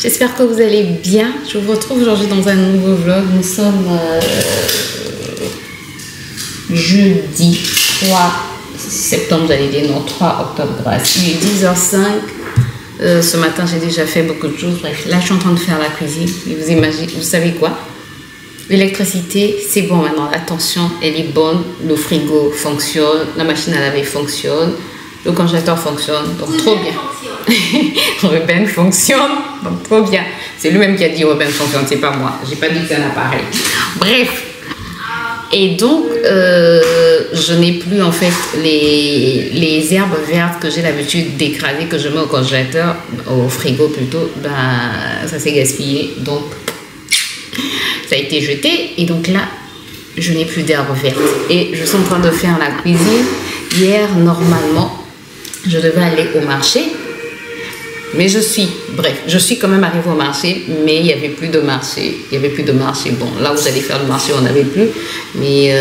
J'espère que vous allez bien. Je vous retrouve aujourd'hui dans un nouveau vlog. Nous sommes jeudi 3 septembre, j'allais dire, non, 3 octobre, grâce. Il est 10h05. Ce matin, j'ai déjà fait beaucoup de choses. Bref, là, je suis en train de faire la cuisine. Et vous imaginez, vous savez quoi? L'électricité, c'est bon maintenant. La tension, elle est bonne. Le frigo fonctionne. La machine à laver fonctionne. Le congélateur fonctionne. Donc, trop bien. Ruben fonctionne. Donc, trop bien. C'est lui-même qui a dit Ruben fonctionne, c'est pas moi. J'ai pas dit que c'est un appareil. Bref. Et donc, je n'ai plus en fait les herbes vertes que j'ai l'habitude d'écraser, que je mets au congélateur, au frigo plutôt. Ben, ça s'est gaspillé. Donc, ça a été jeté. Et donc là, je n'ai plus d'herbes vertes. Et je suis en train de faire la cuisine. Hier, normalement, je devais aller au marché. Mais je suis quand même arrivée au marché, mais il n'y avait plus de marché. Il n'y avait plus de marché. Bon, là où j'allais faire le marché, on n'avait plus. Mais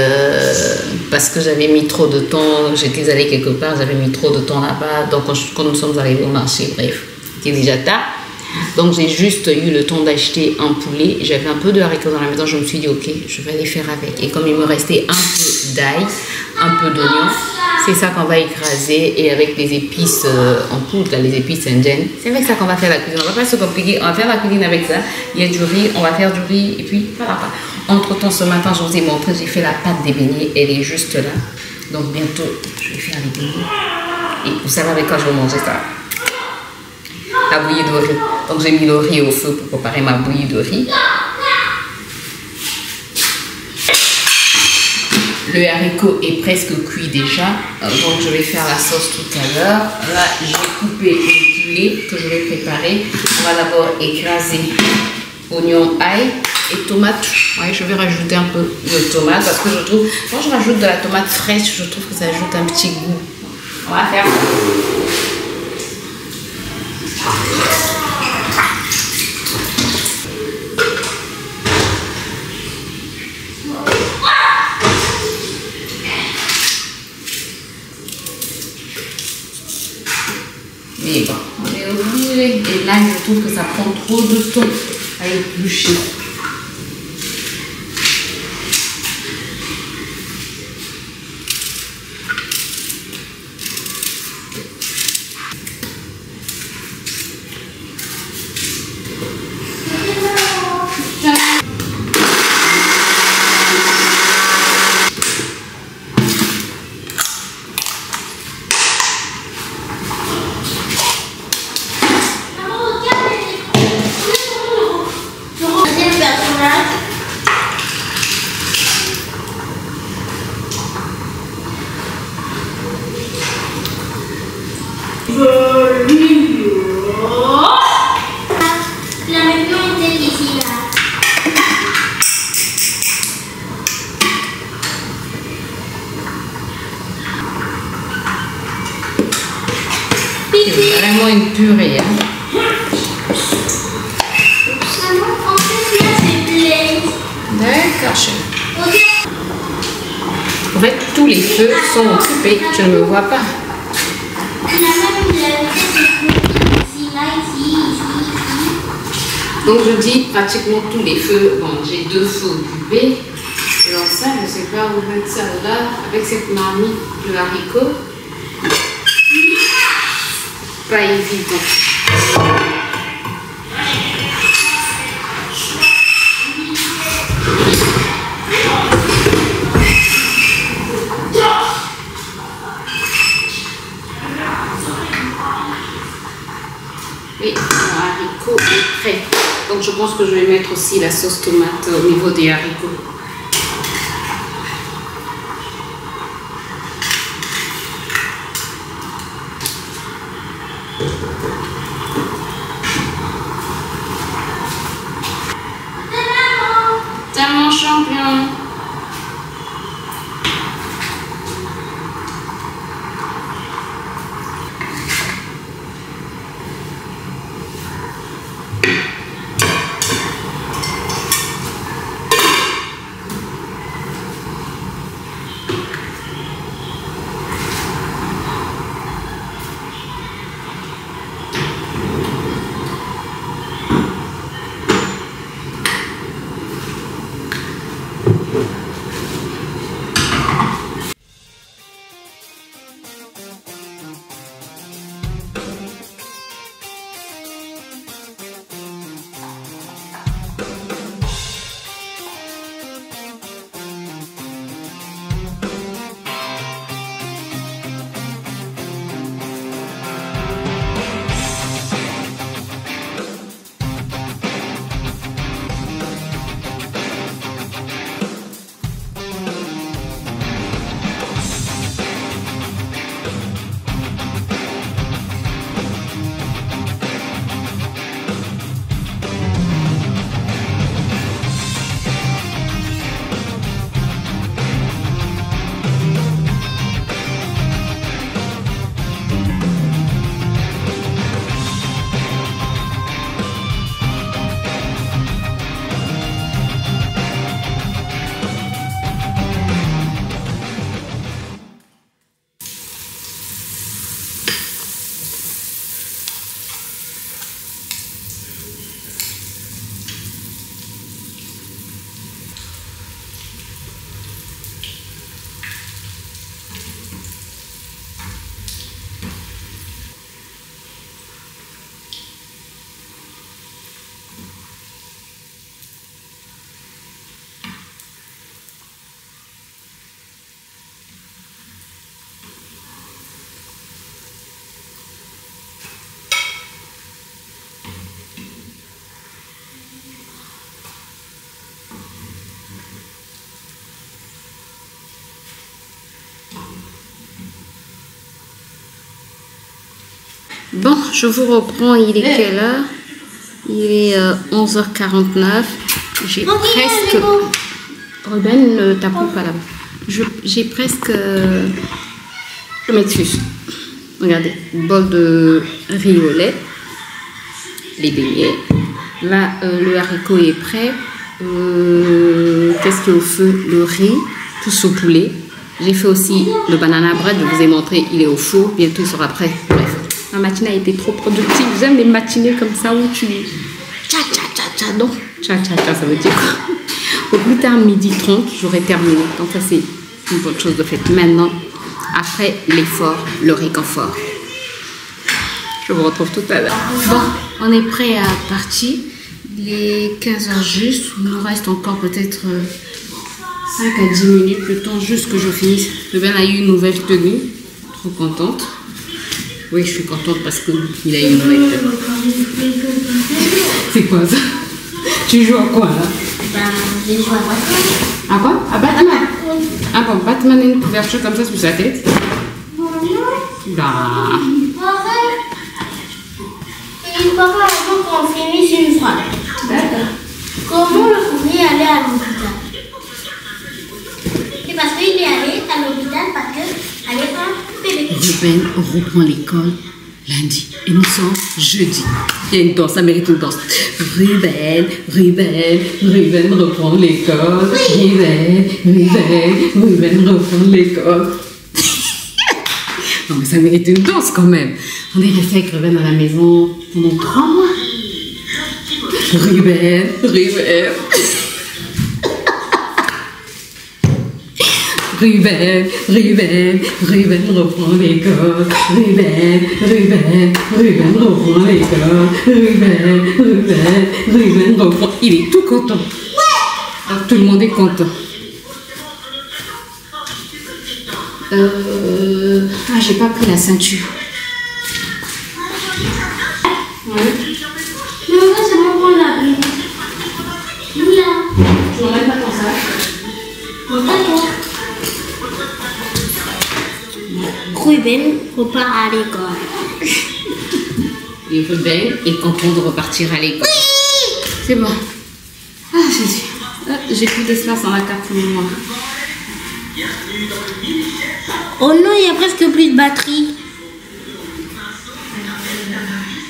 parce que j'avais mis trop de temps, j'étais allée quelque part, j'avais mis trop de temps là-bas. Donc, quand nous sommes arrivés au marché, bref, c'était déjà tard. Donc, j'ai juste eu le temps d'acheter un poulet. J'avais un peu de haricots dans la maison. Je me suis dit, ok, je vais aller faire avec. Et comme il me restait un peu d'ail, un peu d'oignon, c'est ça qu'on va écraser. Et avec les épices en poudre, là, les épices indiennes, c'est avec ça qu'on va faire la cuisine. On va pas se compliquer, on va faire la cuisine avec ça. Il y a du riz, on va faire du riz. Et puis, voilà. Entre temps, ce matin, je vous ai montré, j'ai fait la pâte des beignets. Elle est juste là. Donc, bientôt, je vais faire les beignets. Et vous savez avec quoi je vais manger ça? La bouillie de riz. Donc j'ai mis le riz au feu pour préparer ma bouillie de riz. Le haricot est presque cuit déjà. Donc je vais faire la sauce tout à l'heure. Là j'ai coupé le poulet que je vais préparer. On va d'abord écraser oignon, ail et tomate. Ouais, je vais rajouter un peu de tomate parce que je trouve, quand je rajoute de la tomate fraîche, je trouve que ça ajoute un petit goût. On va faire ça. Mais bon, on est obligé. Et là, je trouve que ça prend trop de temps à éplucher. C'est vraiment une purée. Hein. D'accord, chérie. En fait, tous les feux sont occupés. Je ne me vois pas. Donc, je dis pratiquement tous les feux. Bon, j'ai 2 feux occupés. Et donc ça, je ne sais pas où mettre ça là. Avec cette marmite de haricot. Pas évident. Oui, le haricot est prêt. Donc je pense que je vais mettre aussi la sauce tomate au niveau des haricots. T'as mon champion. Bon, je vous reprends. Il est quelle heure? Il est 11h49. J'ai presque... Ruben, ne t'appuie pas là-bas. J'ai presque... Je m'excuse. Regardez, bol de riz au lait. Les beignets. Là, le haricot est prêt. Qu'est-ce qu'il y a au feu? Le riz, tout saupoulé. J'ai fait aussi le banana bread, je vous ai montré, il est au four. Bientôt, il sera prêt. Bref, ma matinée a été trop productive. J'aime les matinées comme ça où tu... Tcha, tcha, tcha, tcha. Donc, tcha, tcha, tcha, ça veut dire quoi? Au plus tard, 12h30, j'aurai terminé. Donc, ça, c'est une bonne chose de fait. Maintenant, après l'effort, le réconfort. Je vous retrouve tout à l'heure. Bon, on est prêt à partir. Il est 15h juste. Il nous reste encore peut-être 5 à 10 minutes. Le temps juste que je finisse. Le Ben a eu une nouvelle tenue. Trop contente. Oui, je suis contente parce qu'il a eu une nouvelle tenue. C'est quoi ça? Tu joues à quoi là? Je joue à Batman. À quoi? À Batman? Ah bon, Batman a une couverture comme ça sur sa tête. Bah. Et papa, avant qu'on finisse une fois. D'accord. Comment le courrier allait à l'hôpital? C'est parce qu'il est allé à l'hôpital parce qu'il allait faire bébé. Ruben reprend l'école lundi et nous sommes jeudi. Il y a une danse, ça mérite une danse. Ruben reprend l'école. Ruben reprend l'école. Non mais ça mérite une danse quand même. On est resté avec Ruben à la maison pendant 3 mois. Ruben. Ruben reprend l'école. Ruben reprend l'école. Ruben reprend. Il est tout content. Alors, tout le monde est content. Ah, j'ai pas pris la ceinture. Ouais. Mais on va seulement prendre la brique. Là. Tu n'enlèves pas ton sac. Ruben repart à l'école. Et Ruben est content de repartir à l'école. Oui. C'est bon. Ah, Jésus. Ah, j'ai plus d'espace dans la carte mémoire. Oh non, il y a presque plus de batterie.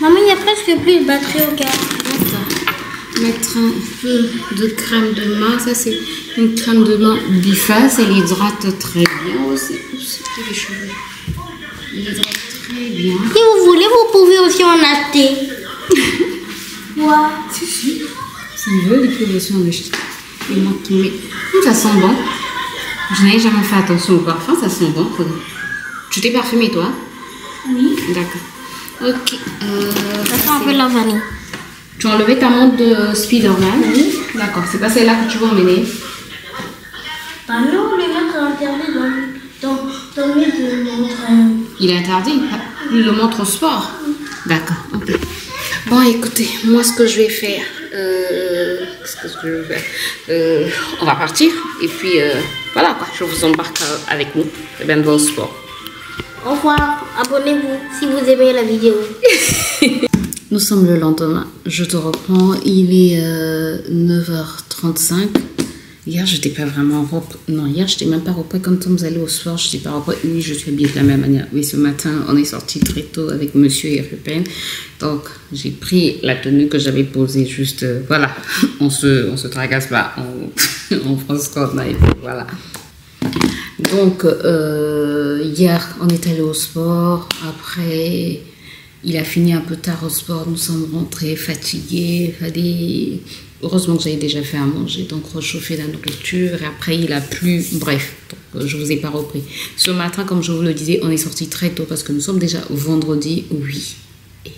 Maman, il y a presque plus de batterie au cas. Mettre un peu de crème de main. Ça, c'est une crème de main biface. Elle hydrate très bien aussi. C'était les cheveux. Elle hydrate très bien. Si vous voulez, vous pouvez aussi en acheter. Ouais. Si. Si vous voulez, vous pouvez aussi en acheter. Et moi qui mets. Ça sent bon. Je n'avais jamais fait attention au parfum. Ça sent bon. Tu t'es parfumé, toi? Oui. D'accord. Ok. Ça sent un peu la vanille. Tu as enlevé ta montre de Spider-Man? Oui. D'accord. C'est pas celle-là que tu veux emmener? Bah non, le mec a interdit dans le montre. Il est interdit? Il le montre au sport? D'accord. Ok. Bon, écoutez, moi, ce que je vais faire... on va partir. Et puis, voilà quoi. Je vous embarque avec nous. Et bien, au sport. Au revoir. Abonnez-vous si vous aimez la vidéo. Nous sommes le lendemain, je te reprends, il est 9h35. Hier, j'étais pas vraiment repris. Non, hier, j'étais même pas repris. Quand nous allons au sport, je n'étais pas repris. Oui, je suis habillée de la même manière. Oui, ce matin, on est sorti très tôt avec monsieur et Ruben. Donc, j'ai pris la tenue que j'avais posée juste... voilà, on se tracasse pas. On prend ce qu'on a et voilà. Donc, hier, on est allé au sport. Après... Il a fini un peu tard au sport, nous sommes rentrés fatigués. Heureusement que j'avais déjà fait à manger, donc réchauffer la nourriture. Et après, il a plu. Bref, donc, je ne vous ai pas repris. Ce matin, comme je vous le disais, on est sorti très tôt parce que nous sommes déjà vendredi, oui. Et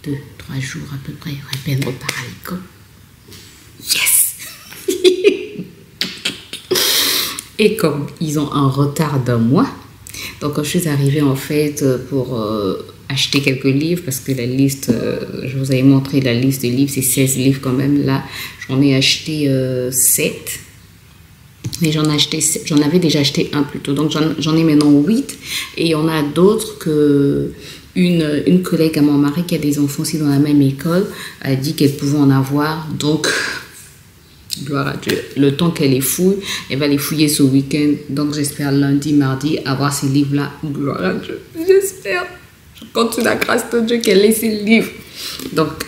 dans 2-3 jours à peu près, Ruben repart à l'école. Yes. Et comme ils ont un retard d'un mois, donc quand je suis arrivée en fait pour acheter quelques livres, parce que la liste, je vous avais montré la liste de livres, c'est 16 livres quand même, là j'en ai acheté 7. Mais j'en avais déjà acheté un plutôt. Donc j'en ai maintenant 8. Et il y en a d'autres que une collègue à mon mari qui a des enfants aussi dans la même école a dit qu'elle pouvait en avoir. Donc, gloire à Dieu. Le temps qu'elle les fouille, elle va les fouiller ce week-end. Donc j'espère lundi, mardi avoir ces livres-là. Gloire à Dieu. J'espère. Je compte sur la grâce de Dieu qu'elle ait ces livres. Donc,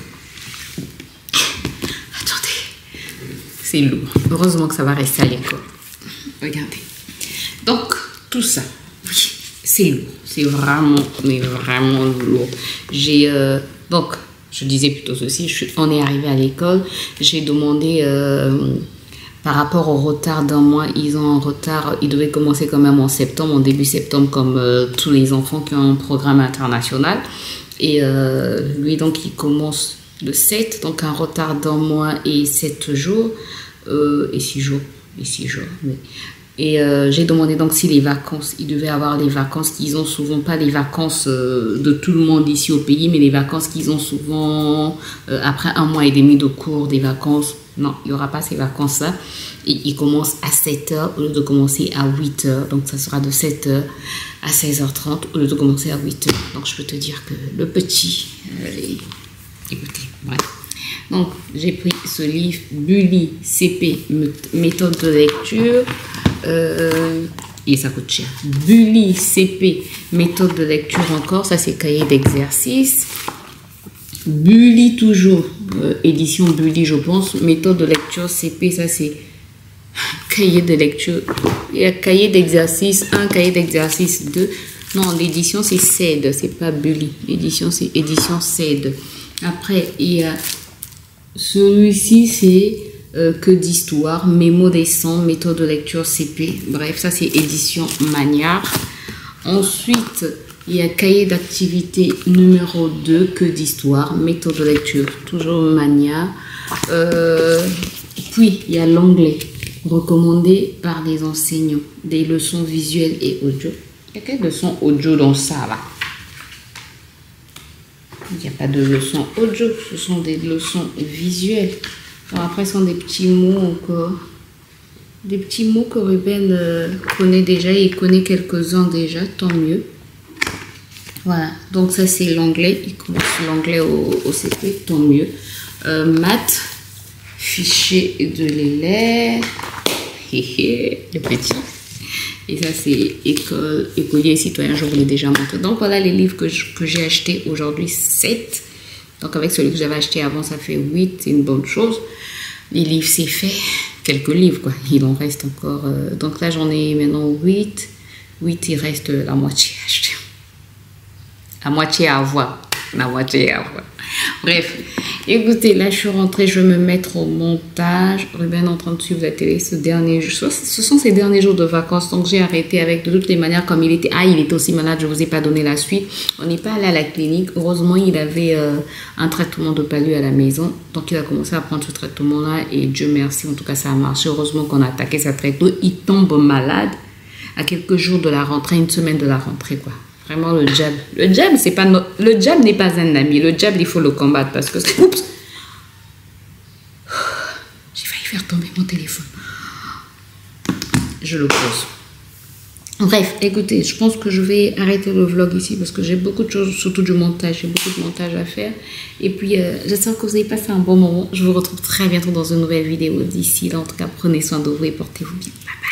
attendez. C'est lourd. Heureusement que ça va rester à l'école. Regardez. Donc, tout ça, oui, c'est lourd. C'est vraiment, mais vraiment lourd. Donc, je disais plutôt ceci, on est arrivé à l'école. J'ai demandé, par rapport au retard d'un mois, ils ont un retard, ils devaient commencer quand même en septembre, en début septembre, comme tous les enfants qui ont un programme international. Et lui, donc, il commence le 7, donc un retard d'un mois et 7 jours, et 6 jours. Et 6 jours, mais... Et j'ai demandé donc si les vacances, ils devaient avoir les vacances qu'ils ont souvent, pas les vacances de tout le monde ici au pays, mais les vacances qu'ils ont souvent après un mois et demi de cours, des vacances. Non, il n'y aura pas ces vacances-là. Et ils commencent à 7h au lieu de commencer à 8h. Donc ça sera de 7h à 16h30 au lieu de commencer à 8h. Donc je peux te dire que le petit, écoutez, bref. Donc, j'ai pris ce livre, Bully CP, méthode de lecture, et ça coûte cher. Bully CP, méthode de lecture encore, ça c'est cahier d'exercice. Bully toujours, édition Bully je pense, méthode de lecture CP, ça c'est cahier de lecture. Il y a cahier d'exercice 1, cahier d'exercice 2. Non, l'édition c'est CED, c'est pas Bully. L'édition c'est édition CED. Après, il y a... Celui-ci, c'est que d'histoire, mémo des sons, méthode de lecture CP. Bref, ça, c'est édition Magnard. Ensuite, il y a cahier d'activité numéro 2, que d'histoire, méthode de lecture, toujours Magnard. Puis, il y a l'anglais, recommandé par les enseignants, des leçons visuelles et audio. Il y a quelles leçons audio dans ça, là? Il n'y a pas de leçons audio, ce sont des leçons visuelles. Alors après, ce sont des petits mots encore. Des petits mots que Ruben connaît déjà, il connaît quelques-uns déjà, tant mieux. Voilà, donc ça c'est l'anglais, il commence l'anglais au CP, tant mieux. Maths, fichier de l'élève, le petit. Et ça, c'est écolier et citoyen, je vous l'ai déjà montré. Donc, voilà les livres que j'ai achetés aujourd'hui, 7. Donc, avec celui que j'avais acheté avant, ça fait 8, c'est une bonne chose. Les livres, c'est fait. Quelques livres, quoi. Il en reste encore. Donc là, j'en ai maintenant 8. 8, il reste la moitié à acheter. La moitié à avoir. La moitié à avoir. Bref, écoutez, là je suis rentrée, je vais me mettre au montage. Ruben est en train de suivre la télé ce sont ses derniers jours de vacances, donc j'ai arrêté avec de toutes les manières comme il était. Ah, il était aussi malade, je ne vous ai pas donné la suite. On n'est pas allé à la clinique. Heureusement, il avait un traitement de palu à la maison, donc il a commencé à prendre ce traitement-là et Dieu merci, en tout cas ça a marché. Heureusement qu'on a attaqué sa traitement. Il tombe malade à quelques jours de la rentrée, une semaine de la rentrée, quoi. Vraiment, le jab. Le jab, c'est pas le jab n'est pas un ami. Le jab, il faut le combattre parce que... Oups! J'ai failli faire tomber mon téléphone. Je le pose. Bref, écoutez, je pense que je vais arrêter le vlog ici parce que j'ai beaucoup de choses, surtout du montage. J'ai beaucoup de montage à faire. Et puis, j'espère que vous avez passé un bon moment. Je vous retrouve très bientôt dans une nouvelle vidéo. D'ici là, en tout cas, prenez soin de vous et portez-vous bien. Bye bye.